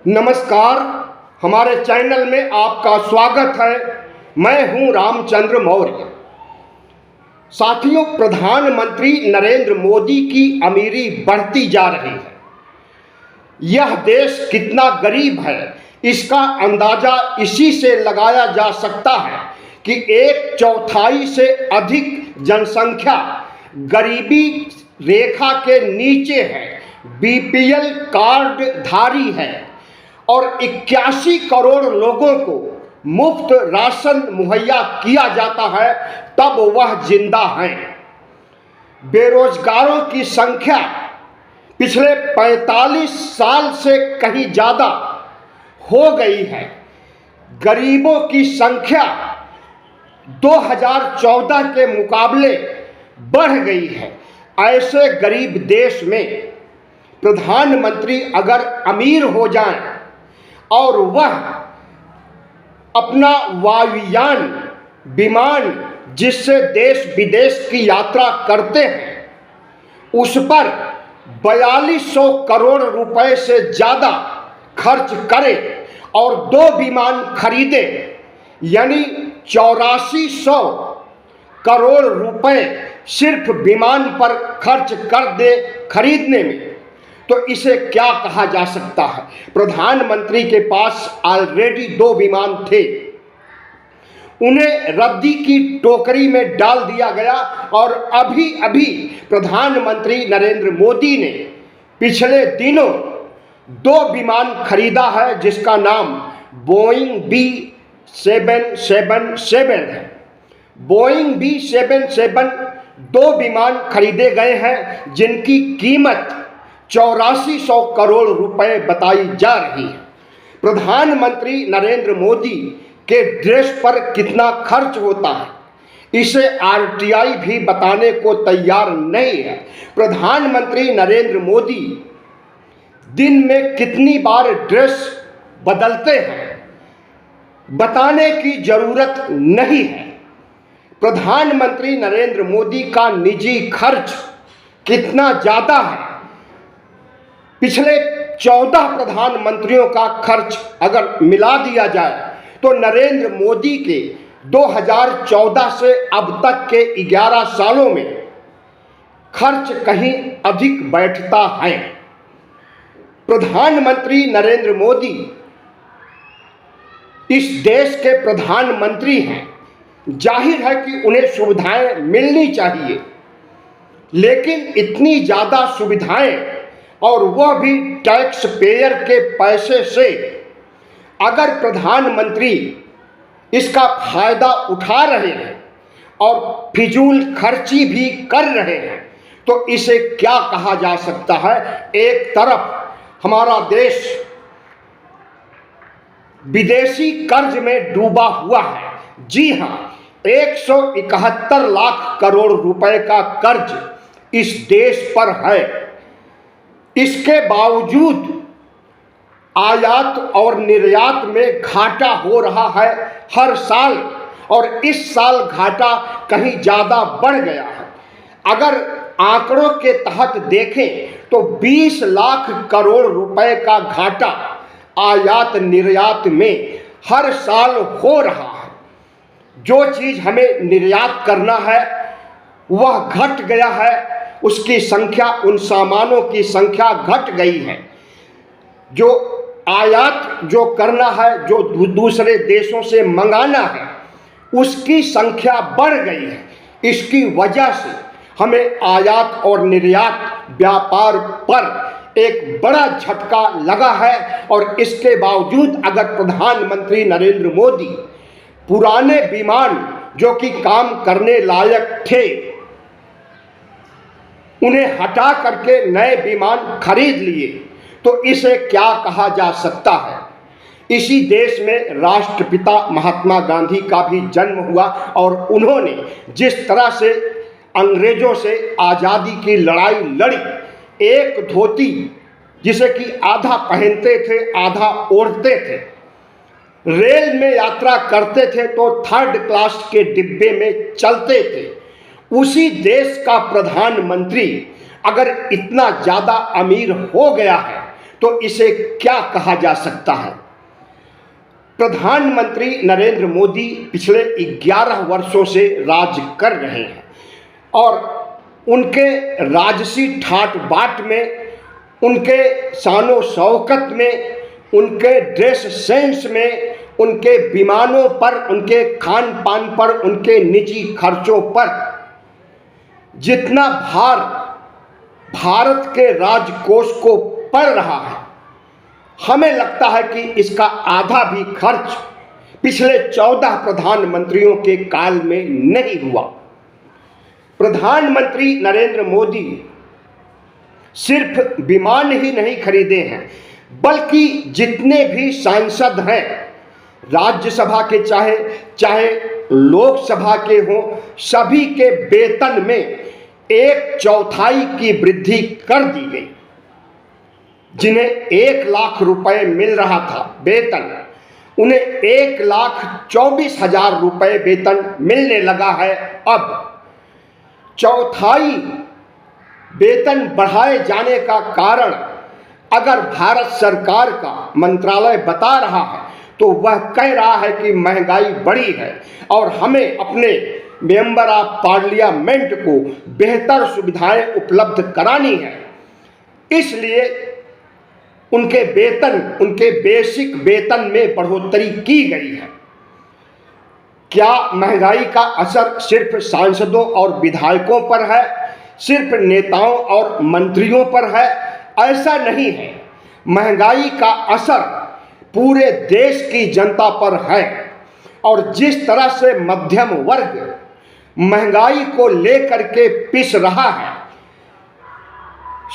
नमस्कार, हमारे चैनल में आपका स्वागत है। मैं हूं रामचंद्र मौर्य। साथियों, प्रधानमंत्री नरेंद्र मोदी की अमीरी बढ़ती जा रही है। यह देश कितना गरीब है, इसका अंदाजा इसी से लगाया जा सकता है कि 1/4 से अधिक जनसंख्या गरीबी रेखा के नीचे है, बीपीएल कार्ड धारी है और 81 करोड़ लोगों को मुफ्त राशन मुहैया किया जाता है, तब वह जिंदा हैं। बेरोजगारों की संख्या पिछले 45 साल से कहीं ज़्यादा हो गई है। गरीबों की संख्या 2014 के मुकाबले बढ़ गई है। ऐसे गरीब देश में प्रधानमंत्री अगर अमीर हो जाएं और वह अपना वायुयान विमान जिससे देश विदेश की यात्रा करते हैं उस पर 4200 करोड़ रुपए से ज़्यादा खर्च करे और 2 विमान खरीदे, यानी 8400 करोड़ रुपए सिर्फ विमान पर खर्च कर दे खरीदने में, तो इसे क्या कहा जा सकता है। प्रधानमंत्री के पास ऑलरेडी 2 विमान थे, उन्हें रद्दी की टोकरी में डाल दिया गया और अभी अभी प्रधानमंत्री नरेंद्र मोदी ने पिछले दिनों 2 विमान खरीदा है, जिसका नाम बोइंग B777 है। बोइंग B777 2 विमान खरीदे गए हैं, जिनकी कीमत 8400 करोड़ रुपए बताई जा रही है। प्रधानमंत्री नरेंद्र मोदी के ड्रेस पर कितना खर्च होता है, इसे आरटीआई भी बताने को तैयार नहीं है। प्रधानमंत्री नरेंद्र मोदी दिन में कितनी बार ड्रेस बदलते हैं, बताने की जरूरत नहीं है। प्रधानमंत्री नरेंद्र मोदी का निजी खर्च कितना ज़्यादा है, पिछले 14 प्रधानमंत्रियों का खर्च अगर मिला दिया जाए तो नरेंद्र मोदी के 2014 से अब तक के 11 सालों में खर्च कहीं अधिक बैठता है। प्रधानमंत्री नरेंद्र मोदी इस देश के प्रधानमंत्री हैं, जाहिर है कि उन्हें सुविधाएं मिलनी चाहिए, लेकिन इतनी ज़्यादा सुविधाएं और वह भी टैक्स पेयर के पैसे से, अगर प्रधानमंत्री इसका फायदा उठा रहे हैं और फिजूल खर्ची भी कर रहे हैं, तो इसे क्या कहा जा सकता है। एक तरफ हमारा देश विदेशी कर्ज में डूबा हुआ है। जी हाँ, 171 लाख करोड़ रुपए का कर्ज इस देश पर है। इसके बावजूद आयात और निर्यात में घाटा हो रहा है हर साल, और इस साल घाटा कहीं ज़्यादा बढ़ गया है। अगर आंकड़ों के तहत देखें तो 20 लाख करोड़ रुपए का घाटा आयात निर्यात में हर साल हो रहा है। जो चीज़ हमें निर्यात करना है वह घट गया है, उसकी संख्या, उन सामानों की संख्या घट गई है। जो आयात जो करना है, जो दूसरे देशों से मंगाना है, उसकी संख्या बढ़ गई है। इसकी वजह से हमें आयात और निर्यात व्यापार पर एक बड़ा झटका लगा है। और इसके बावजूद अगर प्रधानमंत्री नरेंद्र मोदी पुराने विमान जो कि काम करने लायक थे उन्हें हटा करके नए विमान खरीद लिए, तो इसे क्या कहा जा सकता है। इसी देश में राष्ट्रपिता महात्मा गांधी का भी जन्म हुआ और उन्होंने जिस तरह से अंग्रेजों से आज़ादी की लड़ाई लड़ी, एक धोती जिसे कि आधा पहनते थे आधा ओढ़ते थे, रेल में यात्रा करते थे तो 3rd क्लास के डिब्बे में चलते थे, उसी देश का प्रधानमंत्री अगर इतना ज़्यादा अमीर हो गया है तो इसे क्या कहा जा सकता है? प्रधानमंत्री नरेंद्र मोदी पिछले 11 वर्षों से राज कर रहे हैं और उनके राजसी ठाट बाट में, उनके शानो शौकत में, उनके ड्रेस सेंस में, उनके विमानों पर, उनके खान पान पर, उनके निजी खर्चों पर जितना भार भारत के राजकोष को पड़ रहा है, हमें लगता है कि इसका आधा भी खर्च पिछले 14 प्रधानमंत्रियों के काल में नहीं हुआ। प्रधानमंत्री नरेंद्र मोदी सिर्फ विमान ही नहीं खरीदे हैं, बल्कि जितने भी सांसद हैं, राज्यसभा के चाहे लोकसभा के हों, सभी के वेतन में 1/4 की वृद्धि कर दी गई। जिन्हें 1 लाख रुपए मिल रहा था वेतन, उन्हें 1,24,000 रुपए वेतन मिलने लगा है। अब 1/4 वेतन बढ़ाए जाने का कारण अगर भारत सरकार का मंत्रालय बता रहा है तो वह कह रहा है कि महंगाई बढ़ी है और हमें अपने मेंबर ऑफ पार्लियामेंट को बेहतर सुविधाएं उपलब्ध करानी है। इसलिए उनके वेतन, उनके बेसिक वेतन में बढ़ोतरी की गई है। क्या महंगाई का असर सिर्फ सांसदों और विधायकों पर है, सिर्फ नेताओं और मंत्रियों पर है? ऐसा नहीं है। महंगाई का असर पूरे देश की जनता पर है और जिस तरह से मध्यम वर्ग महंगाई को लेकर के पिस रहा है,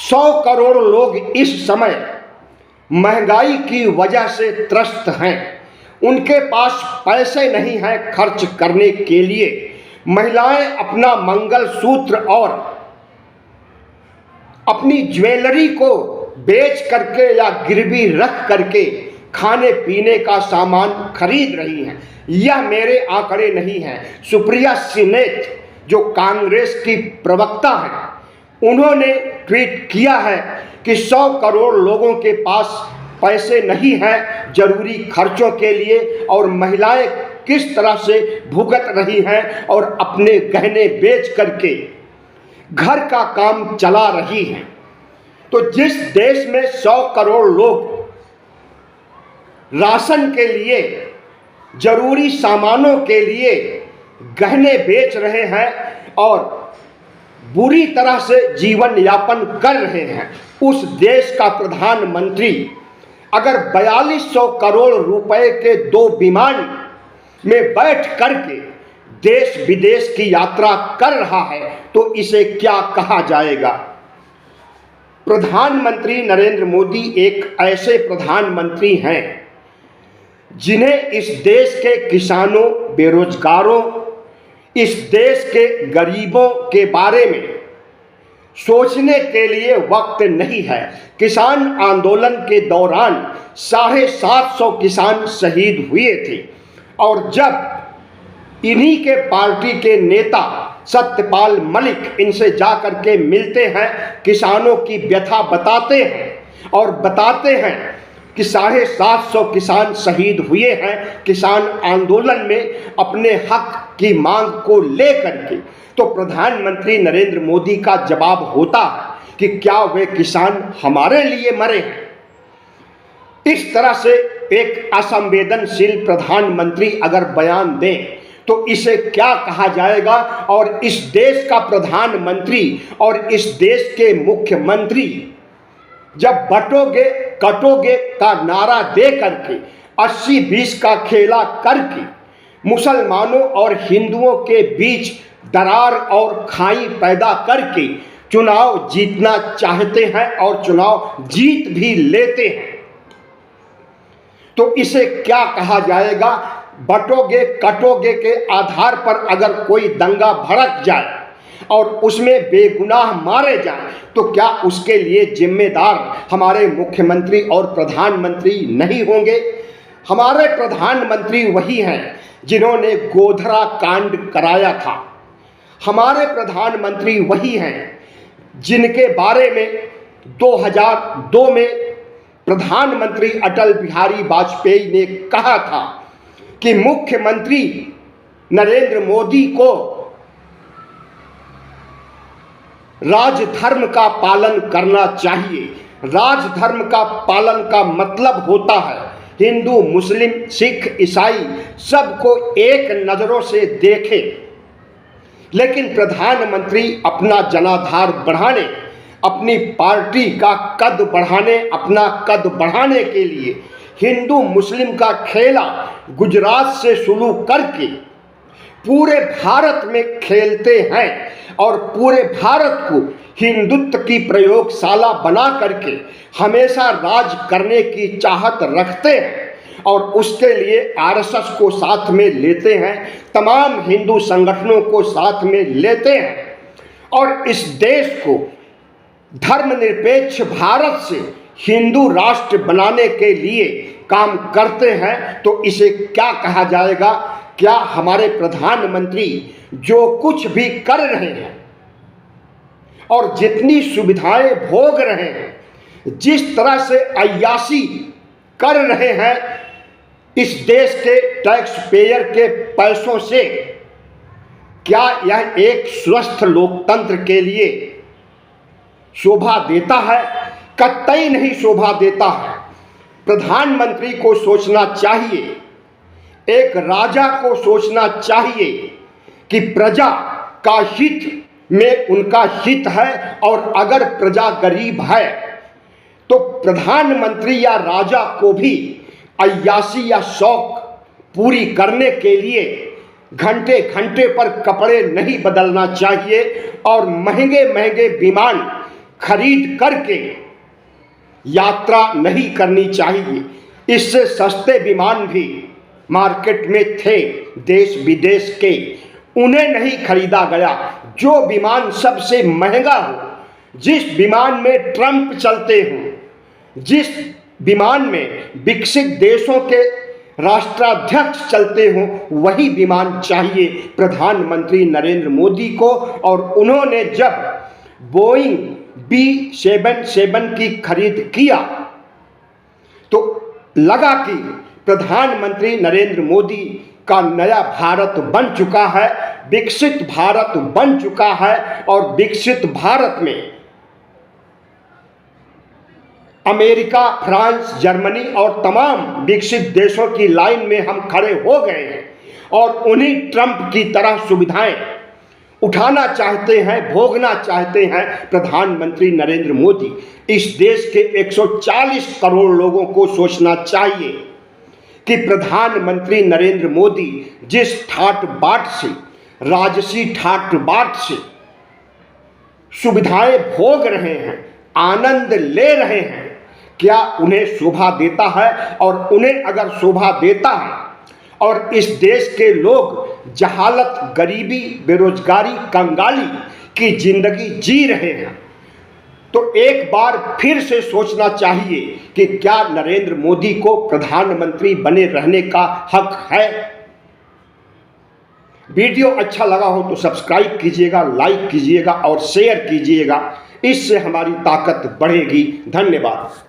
100 करोड़ लोग इस समय महंगाई की वजह से त्रस्त हैं। उनके पास पैसे नहीं हैं खर्च करने के लिए। महिलाएं अपना मंगलसूत्र और अपनी ज्वेलरी को बेच करके या गिरवी रख करके खाने पीने का सामान खरीद रही हैं। यह मेरे आंकड़े नहीं हैं। सुप्रिया सिनेत जो कांग्रेस की प्रवक्ता हैं, उन्होंने ट्वीट किया है कि 100 करोड़ लोगों के पास पैसे नहीं हैं जरूरी खर्चों के लिए और महिलाएं किस तरह से भुगत रही हैं और अपने गहने बेच करके घर का काम चला रही हैं। तो जिस देश में 100 करोड़ लोग राशन के लिए, जरूरी सामानों के लिए गहने बेच रहे हैं और बुरी तरह से जीवन यापन कर रहे हैं, उस देश का प्रधानमंत्री अगर 4200 करोड़ रुपए के 2 विमान में बैठ करके देश विदेश की यात्रा कर रहा है तो इसे क्या कहा जाएगा? प्रधानमंत्री नरेंद्र मोदी एक ऐसे प्रधानमंत्री हैं जिन्हें इस देश के किसानों, बेरोजगारों, इस देश के गरीबों के बारे में सोचने के लिए वक्त नहीं है। किसान आंदोलन के दौरान 750 किसान शहीद हुए थे और जब इन्हीं के पार्टी के नेता सत्यपाल मलिक इनसे जाकर के मिलते हैं, किसानों की व्यथा बताते हैं और बताते हैं कि 750 किसान शहीद हुए हैं किसान आंदोलन में अपने हक की मांग को लेकर के, तो प्रधानमंत्री नरेंद्र मोदी का जवाब होता है कि क्या वे किसान हमारे लिए मरे हैं? इस तरह से एक असंवेदनशील प्रधानमंत्री अगर बयान दें तो इसे क्या कहा जाएगा? और इस देश का प्रधानमंत्री और इस देश के मुख्यमंत्री जब बटोगे कटोगे का नारा दे करके 80-20 का खेला करके मुसलमानों और हिंदुओं के बीच दरार और खाई पैदा करके चुनाव जीतना चाहते हैं और चुनाव जीत भी लेते हैं, तो इसे क्या कहा जाएगा? बटोगे कटोगे के आधार पर अगर कोई दंगा भड़क जाए और उसमें बेगुनाह मारे जाएं तो क्या उसके लिए जिम्मेदार हमारे मुख्यमंत्री और प्रधानमंत्री नहीं होंगे? हमारे प्रधानमंत्री वही हैं जिन्होंने गोधरा कांड कराया था। हमारे प्रधानमंत्री वही हैं जिनके बारे में 2002 में प्रधानमंत्री अटल बिहारी वाजपेयी ने कहा था कि मुख्यमंत्री नरेंद्र मोदी को राजधर्म का पालन करना चाहिए। राजधर्म का पालन का मतलब होता है हिंदू, मुस्लिम, सिख, ईसाई सबको एक नज़रों से देखे। लेकिन प्रधानमंत्री अपना जनाधार बढ़ाने, अपनी पार्टी का कद बढ़ाने, अपना कद बढ़ाने के लिए हिंदू मुस्लिम का खेला गुजरात से शुरू करके पूरे भारत में खेलते हैं और पूरे भारत को हिंदुत्व की प्रयोगशाला बना करके हमेशा राज करने की चाहत रखते हैं और उसके लिए आरएसएस को साथ में लेते हैं, तमाम हिंदू संगठनों को साथ में लेते हैं और इस देश को धर्मनिरपेक्ष भारत से हिंदू राष्ट्र बनाने के लिए काम करते हैं। तो इसे क्या कहा जाएगा? क्या हमारे प्रधानमंत्री जो कुछ भी कर रहे हैं और जितनी सुविधाएं भोग रहे हैं, जिस तरह से अय्याशी कर रहे हैं इस देश के टैक्स पेयर के पैसों से, क्या यह एक स्वस्थ लोकतंत्र के लिए शोभा देता है? कतई नहीं शोभा देता है। प्रधानमंत्री को सोचना चाहिए, एक राजा को सोचना चाहिए कि प्रजा का हित में उनका हित है और अगर प्रजा गरीब है तो प्रधानमंत्री या राजा को भी अय्याशी या शौक पूरी करने के लिए घंटे घंटे पर कपड़े नहीं बदलना चाहिए और महंगे महंगे विमान खरीद करके यात्रा नहीं करनी चाहिए। इससे सस्ते विमान भी मार्केट में थे देश विदेश के, उन्हें नहीं खरीदा गया। जो विमान सबसे महंगा हो, जिस विमान में ट्रंप चलते हों, जिस विमान में विकसित देशों के राष्ट्राध्यक्ष चलते हों, वही विमान चाहिए प्रधानमंत्री नरेंद्र मोदी को। और उन्होंने जब बोइंग B-77 की खरीद किया तो लगा कि प्रधानमंत्री नरेंद्र मोदी का नया भारत बन चुका है, विकसित भारत बन चुका है और विकसित भारत में अमेरिका, फ्रांस, जर्मनी और तमाम विकसित देशों की लाइन में हम खड़े हो गए हैं और उन्हीं ट्रंप की तरह सुविधाएं उठाना चाहते हैं, भोगना चाहते हैं प्रधानमंत्री नरेंद्र मोदी। इस देश के 140 करोड़ लोगों को सोचना चाहिए कि प्रधानमंत्री नरेंद्र मोदी जिस ठाट बाट से, राजसी ठाट बाट से सुविधाएं भोग रहे हैं, आनंद ले रहे हैं, क्या उन्हें शोभा देता है? और उन्हें अगर शोभा देता है और इस देश के लोग जहालत, गरीबी, बेरोजगारी, कंगाली की जिंदगी जी रहे हैं तो एक बार फिर से सोचना चाहिए कि क्या नरेंद्र मोदी को प्रधानमंत्री बने रहने का हक है। वीडियो अच्छा लगा हो तो सब्सक्राइब कीजिएगा, लाइक कीजिएगा और शेयर कीजिएगा, इससे हमारी ताकत बढ़ेगी। धन्यवाद।